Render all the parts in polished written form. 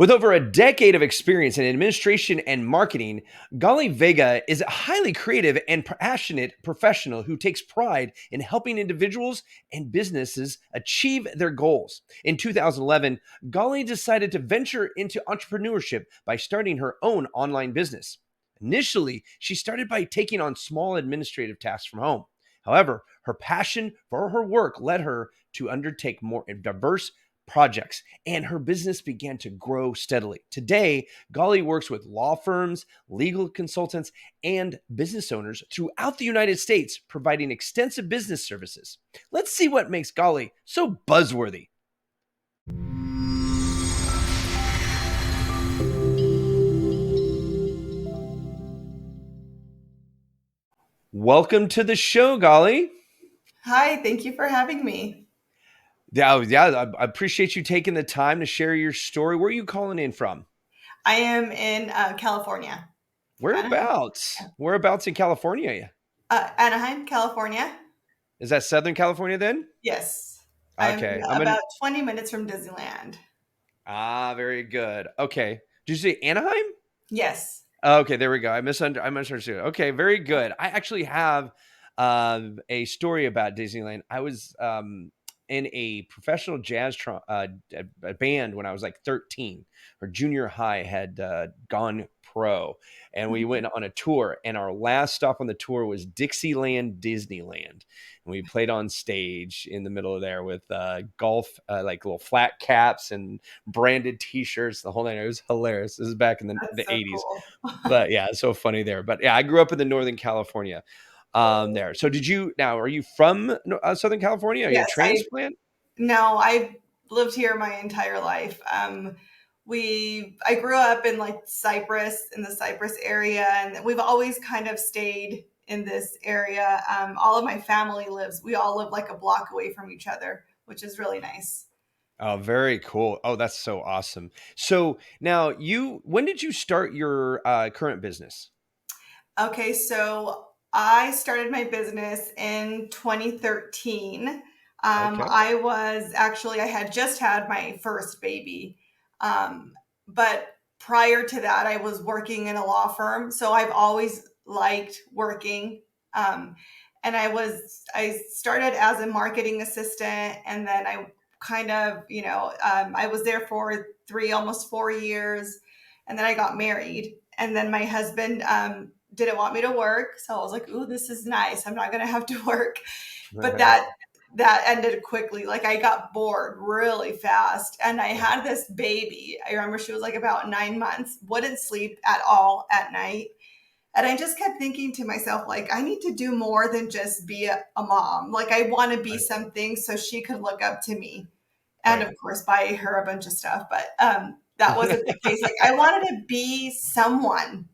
With over a decade of experience in administration and marketing, Galy Vega is a highly creative and passionate professional who takes pride in helping individuals and businesses achieve their goals. In 2011, Galy decided to venture into entrepreneurship by starting her own online business. Initially, she started by taking on small administrative tasks from home. However, her passion for her work led her to undertake more diverse projects, and her business began to grow steadily. Today, Galy works with law firms, legal consultants, and business owners throughout the United States, providing extensive business services. Let's see what makes Galy so buzzworthy. Welcome to the show, Galy. Hi, thank you for having me. Yeah, I appreciate you taking the time to share your story. Where are you calling in from? I am in California. Anaheim. Whereabouts? Whereabouts in California are you? Anaheim, California. Is that Southern California then? Yes. I'm Okay, I'm in. about 20 minutes from Disneyland. Very good. Okay. Did you say Anaheim? Yes. Okay, there we go. I misunderstood. Okay, very good. I actually have a story about Disneyland. I was in a professional a band when I was like 13. Our junior high had gone pro, and we went on a tour. And our last stop on the tour was Dixieland, Disneyland. And we played on stage in the middle of there with golf, like little flat caps and branded T-shirts. The whole night. It was hilarious. This is back in the So 80s. cool. But yeah, it's so funny there. But yeah, I grew up in the Northern California there. So are you from Southern California? Are you a Yes, transplant? no, I've lived here my entire life. I grew up in like Cypress, in the Cypress area, and we've always kind of stayed in this area. All of my family we all live like a block away from each other, which is really nice. Oh, very cool. Oh, that's so awesome. So now when did you start your current business? Okay, so I started my business in 2013. Okay. I had just had my first baby. But prior to that, I was working in a law firm. So I've always liked working. Um, and I started as a marketing assistant, and then I kind of, I was there for almost 4 years. And then I got married. And then my husband, didn't want me to work. So I was like, ooh, this is nice. I'm not going to have to work. But that ended quickly. Like I got bored really fast. And I had this baby. I remember she was like about 9 months, wouldn't sleep at all at night. And I just kept thinking to myself, like, I need to do more than just be a mom. Like I want to be Right. something so she could look up to me. And Right. of course, buy her a bunch of stuff. But that wasn't the case. Like I wanted to be someone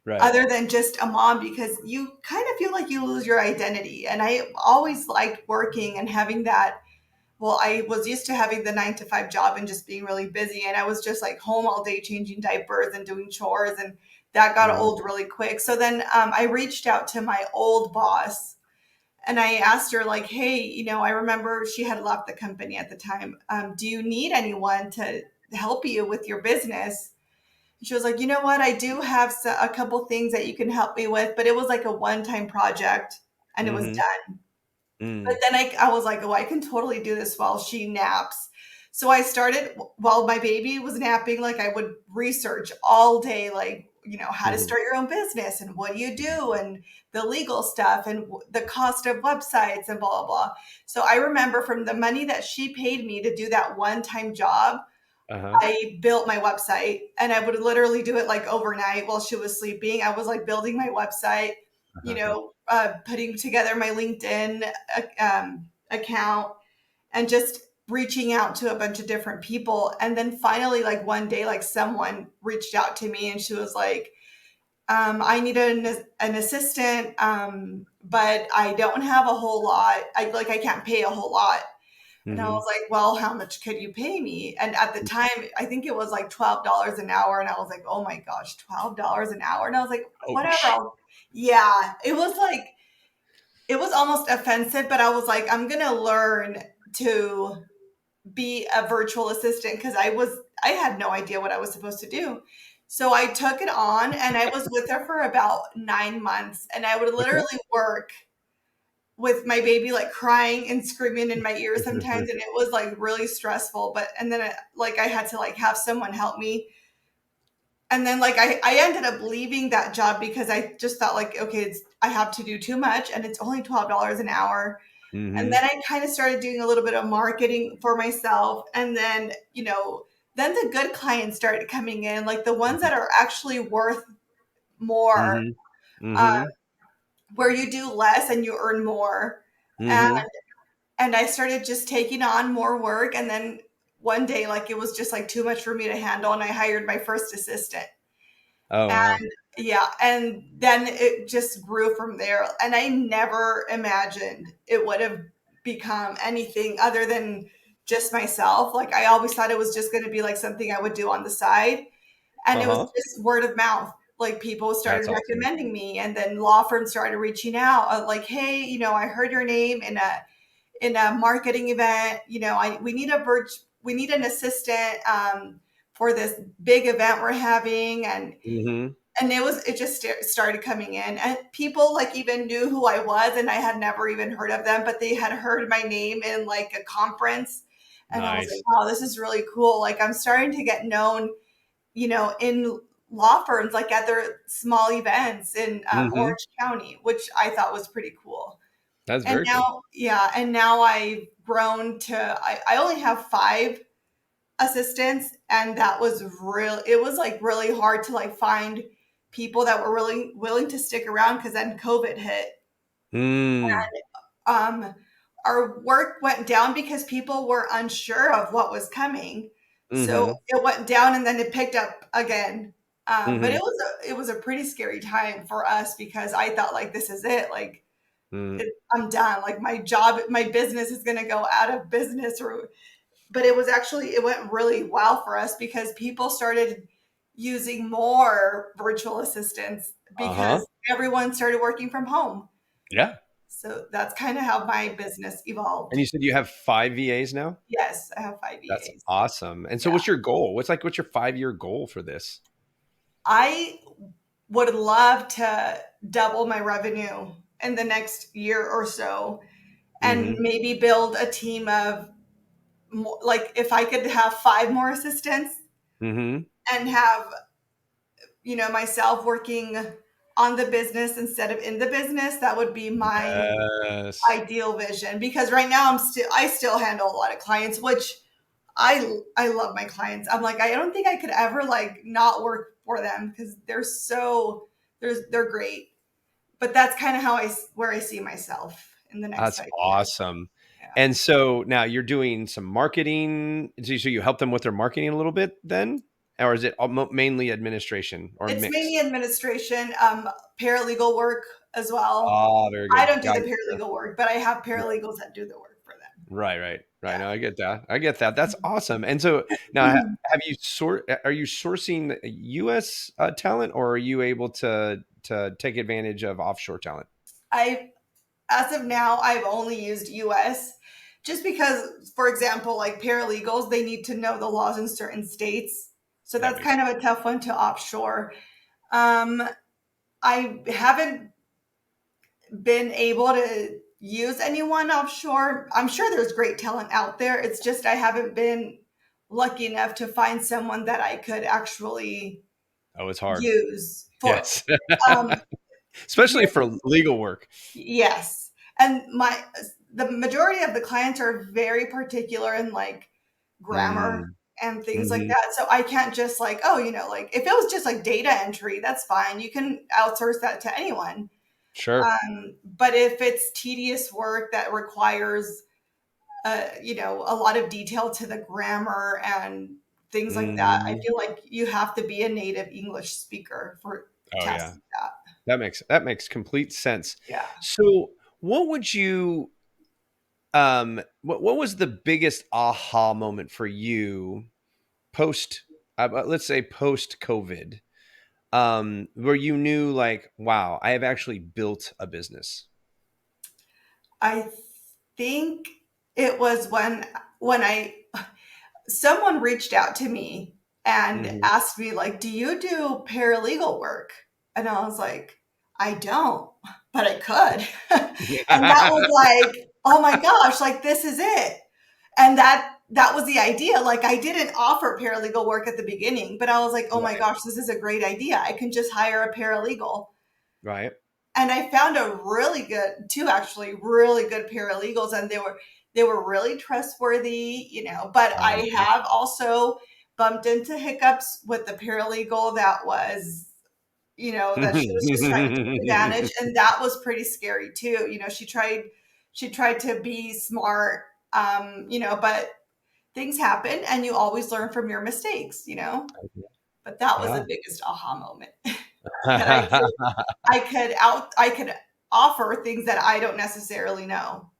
Right. other than just a mom, because you kind of feel like you lose your identity. And I always liked working and having that. Well, I was used to having the 9 to 5 job and just being really busy. And I was just like home all day changing diapers and doing chores. And that got Mhm. old really quick. So then I reached out to my old boss and I asked her, like, hey, I remember she had left the company at the time. Do you need anyone to help you with your business? She was like, you know what? I do have a couple things that you can help me with, but it was like a one-time project and it was Mhm. done. But Mm. then I was like, oh, I can totally do this while she naps. So I started while my baby was napping, like I would research all day, like, how to Mhm. start your own business and what do you do and the legal stuff and the cost of websites and blah, blah, blah. So I remember from the money that she paid me to do that one-time job, Uh-huh. I built my website and I would literally do it like overnight while she was sleeping. I was like building my website, putting together my LinkedIn account and just reaching out to a bunch of different people. And then finally, like one day, like someone reached out to me and she was like, I need an assistant, but I don't have a whole lot. I can't pay a whole lot. And I was Mhm. like, well, how much could you pay me? And at the time, I think it was like $12 an hour. And I was like, oh my gosh, $12 an hour. And I was like, whatever. Ouch. Yeah, it was almost offensive, but I was like, I'm going to learn to be a virtual assistant because I had no idea what I was supposed to do. So I took it on and I was with her for about 9 months, and I would Okay. literally work with my baby like crying and screaming in my ear sometimes, and it was like really stressful. But and then like I had to like have someone help me, and then like I ended up leaving that job because I just thought like, okay, I have to do too much and it's only $12 an hour. And Mm-hmm. then I kind of started doing a little bit of marketing for myself, and then then the good clients started coming in, like the ones that are actually worth more, Mm-hmm. uh, Mm-hmm. where you do less and you earn more. Mm-hmm. And I started just taking on more work. And then one day, like it was just like too much for me to handle. And I hired my first assistant. Oh, wow. And yeah, and then it just grew from there. And I never imagined it would have become anything other than just myself. Like I always thought it was just going to be like something I would do on the side. And it was Uh-huh. just word of mouth. Like people That's started awesome. recommending me, and then law firms started reaching out, like, "Hey, I heard your name in a marketing event. We need an assistant for this big event we're having." Mm-hmm. And it just started coming in, and people like even knew who I was, and I had never even heard of them, but they had heard my name in like a conference, and I was like, Nice. wow, this is really cool. Like I'm starting to get known, in law firms, like at their small events in Mm-hmm. Orange County, which I thought was pretty cool. That's And very cool. now, yeah, and now I've grown to, I only have 5 assistants, and that was real. It was like really hard to like find people that were really willing to stick around, because then COVID hit. Mm. Um, our work went down because people were unsure of what was coming. So Mm-hmm. it went down and then it picked up again. But Mm-hmm. it was a pretty scary time for us, because I thought like this is it. Like Mm. I'm done. Like my job, my business is going to go out of business. But it went really well for us, because people started using more virtual assistants Uh-huh. because everyone started working from home. Yeah. So that's kind of how my business evolved. And you said you have 5 VAs now? Yes, I have 5 That's VAs. awesome. And so Yeah. what's your goal? What's your 5-year goal for this? I would love to double my revenue in the next year or so, and Mm-hmm. maybe build a team of more, like if I could have 5 more assistants Mm-hmm. and have, myself working on the business instead of in the business, that would be my Yes. ideal vision. Because right now I still handle a lot of clients, which I love my clients. I'm like, I don't think I could ever like not work for them, because they're great. But that's kind of where I see myself in the next That's 5 years. awesome. Yeah. And so now you're doing some marketing. So you help them with their marketing a little bit then? Or is it mainly administration or It's mix? mainly administration, paralegal work as well. Ah, very I good. don't do Got the it. paralegal work, but I have paralegals that do the work for them. Right, right, right. Yeah. No, I get that. I get that. That's awesome. And so now, have you are you sourcing U.S. Talent, or are you able to take advantage of offshore talent? I As of now, I've only used US, just because, for example, like paralegals, they need to know the laws in certain states. So That that's makes kind of a tough one to offshore. Um, I haven't been able to use anyone offshore. I'm sure there's great talent out there. It's just I haven't been lucky enough to find someone that I could actually oh, it's hard. use for. Yes, Um, especially here's for legal work. Yes. And the majority of the clients are very particular in like grammar Mm, and things like hmm. that. So I can't just like, oh, like if it was just like data entry, that's fine. You can outsource that to anyone. Sure. But if it's tedious work that requires, a lot of detail to the grammar and things like that, I Hmm. feel like you have to be a native English speaker for Oh yeah, tasks like that. that makes complete sense. Yeah. So, what would you what was the biggest aha moment for you post let's say post COVID, where you knew like, wow, I have actually built a business? I think it was when I someone reached out to me and Mhm. asked me, like, do you do paralegal work? And I was like, I don't, but I could. And that was like, oh my gosh, like this is it. And that was the idea. Like I didn't offer paralegal work at the beginning, but I was like, oh my Right, gosh, this is a great idea. I can just hire a paralegal. right. And I found a really good, two actually really good paralegals, and they were really trustworthy, but I Mhm. have also bumped into hiccups with the paralegal that was, that she was just trying to take advantage, and that was pretty scary too. She tried to be smart, but things happen and you always learn from your mistakes. But that was Yeah. the biggest aha moment that I could offer things that I don't necessarily know,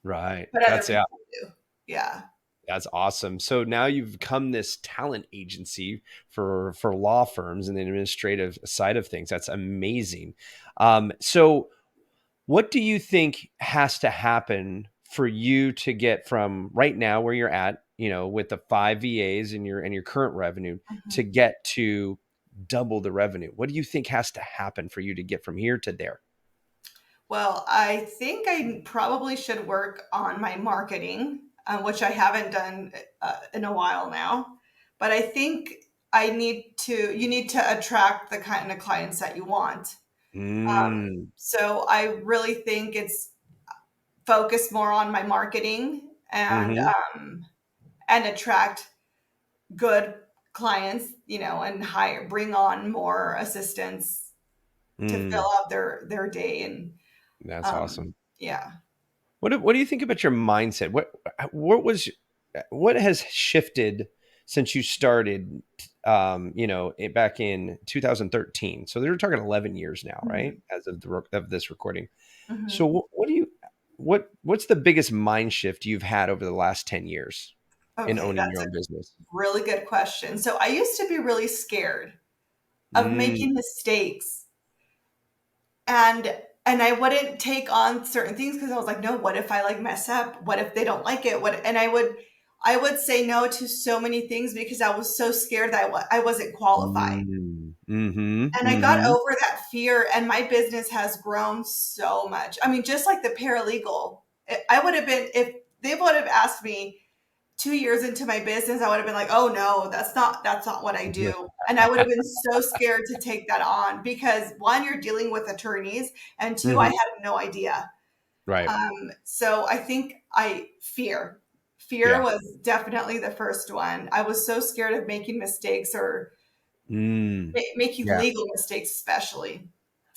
Right. but other That's yeah. people do. Yeah. That's awesome. So now you've become this talent agency for law firms and the administrative side of things. That's amazing. So what do you think has to happen for you to get from right now where you're at, with the five VAs and your current revenue to Mhm. get to double the revenue? What do you think has to happen for you to get from here to there? Well, I think I probably should work on my marketing, which I haven't done in a while now. But I think you need to attract the kind of clients that you want. Mm, So I really think it's focus more on my marketing hmm. and attract good clients, and bring on more assistants to fill Mm, out their day. And that's awesome. yeah. What do you think about your mindset? What has shifted since you started back in 2013? So they were talking 11 years now, right? Mhm. As of of this recording. So Mhm. what's the biggest mind shift you've had over the last 10 years in Okay, owning that's your a own business? really good question. So I used to be really scared of Mm, making mistakes, and I wouldn't take on certain things because I was like, no, what if I like mess up? What if they don't like it? What and I would say no to so many things because I was so scared that I wasn't qualified. mm, mhm, And I got mhm, over that fear, and my business has grown so much. I mean, just like the paralegal, I would have been, if they would have asked me 2 years into my business, I would have been like, oh no, that's not what I do. And I would have been so scared to take that on because one, you're dealing with attorneys, and two, I mhm. had no idea. Right. So I think fear Yeah. was definitely the first one. I was so scared of making mistakes or Mm, making yeah. legal mistakes, especially.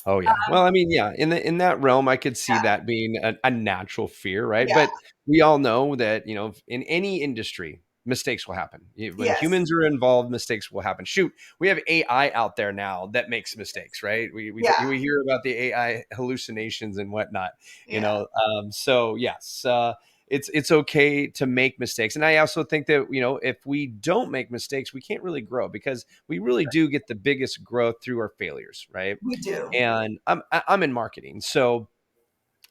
Oh yeah. Well, I mean, yeah, in that realm, I could see Yeah. that being a natural fear, right? Yeah. But we all know that, in any industry, mistakes will happen. When Yes. humans are involved, mistakes will happen. Shoot, we have AI out there now that makes mistakes, right? Yeah. We hear about the AI hallucinations and whatnot, Yeah. So yes, it's okay to make mistakes. And I also think that, if we don't make mistakes, we can't really grow because we really do get the biggest growth through our failures, right? We do. And I'm in marketing, so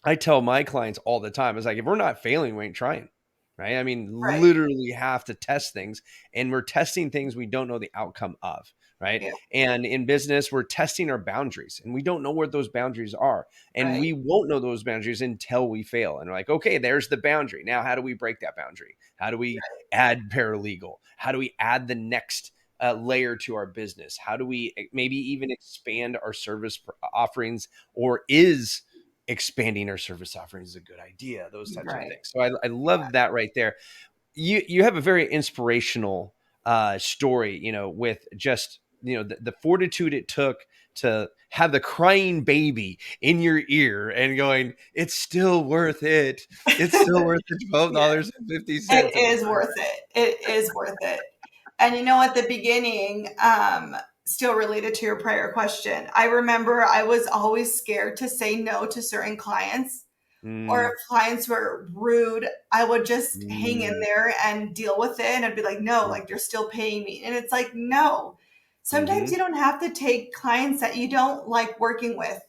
I tell my clients all the time, it's like, if we're not failing, we ain't trying. Right. I mean, Right. literally have to test things, and we're testing things we don't know the outcome of. Right. Yeah. And in business, we're testing our boundaries, and we don't know where those boundaries are. And Right. we won't know those boundaries until we fail. And we're like, okay, there's the boundary. Now, how do we break that boundary? How do we add paralegal? How do we add the next layer to our business? How do we maybe even expand our service offerings, or is expanding our service offerings is a good idea, those types of Right. things. So I love that right there. You have a very inspirational story, with just, the fortitude it took to have the crying baby in your ear and going, it's still worth it. It's still worth the Yeah. $12.50. It is worth it. It is worth it. And at the beginning, still related to your prior question, I remember I was always scared to say no to certain clients, or if Mm, clients were rude, I would just hang in mm, there and deal with it. And I'd be like, no, mm, like you're still paying me. And it's like, no, sometimes mhm, you don't have to take clients that you don't like working with.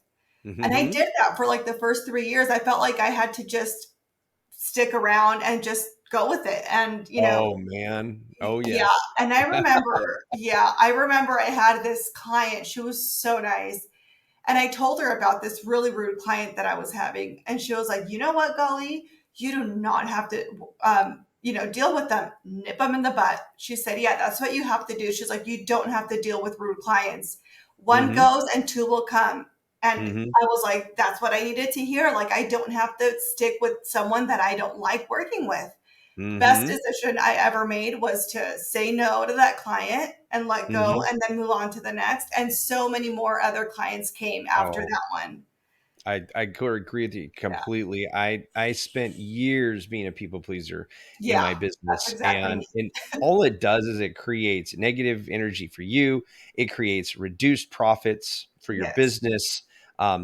And I mhm, did that for like the first 3 years. I felt like I had to just stick around and just go with it. And, Oh man. Oh yeah. yes. And I remember I had this client. She was so nice. And I told her about this really rude client that I was having. And she was like, you know what, Galy? You do not have to, deal with them, nip them in the butt. She said, yeah, that's what you have to do. She's like, you don't have to deal with rude clients. One Mm-hmm. goes and two will come. And Mm-hmm. I was like, that's what I needed to hear. Like, I don't have to stick with someone that I don't like working with. Best Mm-hmm. decision I ever made was to say no to that client and let go Mm-hmm. and then move on to the next. And so many more other clients came after Oh, that one. I could agree with you Yeah. completely. I spent years being a people pleaser in Yeah. my That's business, exactly me. and all it does is it creates negative energy for you. It creates reduced profits for your Yes. business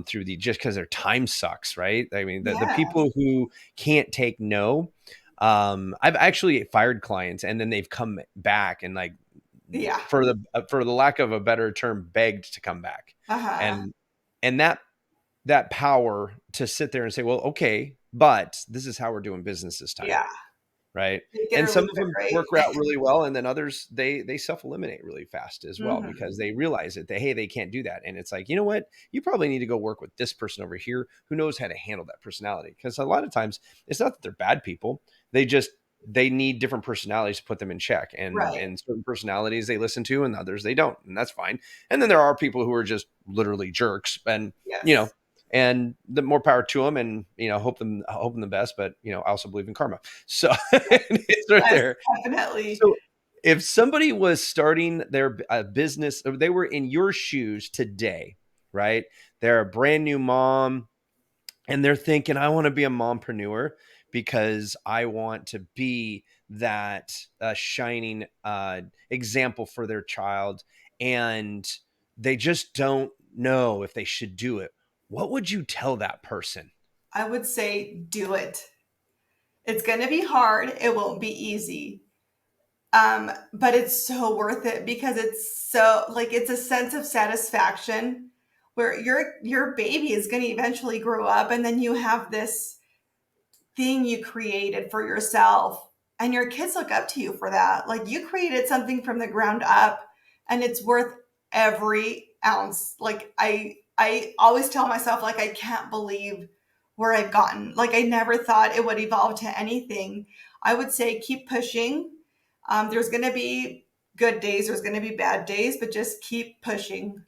through the just because their time sucks, right? I mean, the Yes. people who can't take no. I've actually fired clients, and then they've come back and like Yeah. for the lack of a better term, begged to come back, Uh-huh. and and that power to sit there and say, well, okay, but this is how we're doing business this time. Yeah. Right. Make it And or some leave of it, them right? work out really well. And then others, they self-eliminate really fast as well because Mhm. they realize that hey, they can't do that. And it's like, you know what? You probably need to go work with this person over here who knows how to handle that personality. Because a lot of times it's not that they're bad people. They need different personalities to put them in check. Right. And certain personalities they listen to and others they don't. And that's fine. And then there are people who are just literally jerks. And you know, Yes. and the more power to them and hope them the best, but I also believe in karma, so it's right Yes, there. definitely. So if somebody was starting their business or they were in your shoes today, right, they're a brand new mom and they're thinking, I want to be a mompreneur because I want to be that shining example for their child, and they just don't know if they should do it. What would you tell that person? I would say do it. It's going to be hard. It won't be easy. But it's so worth it because it's a sense of satisfaction where your baby is going to eventually grow up and then you have this thing you created for yourself and your kids look up to you for that. Like you created something from the ground up and it's worth every ounce. Like I always tell myself like I can't believe where I've gotten. Like I never thought it would evolve to anything. I would say keep pushing. There's going to be good days, there's going to be bad days, but just keep pushing.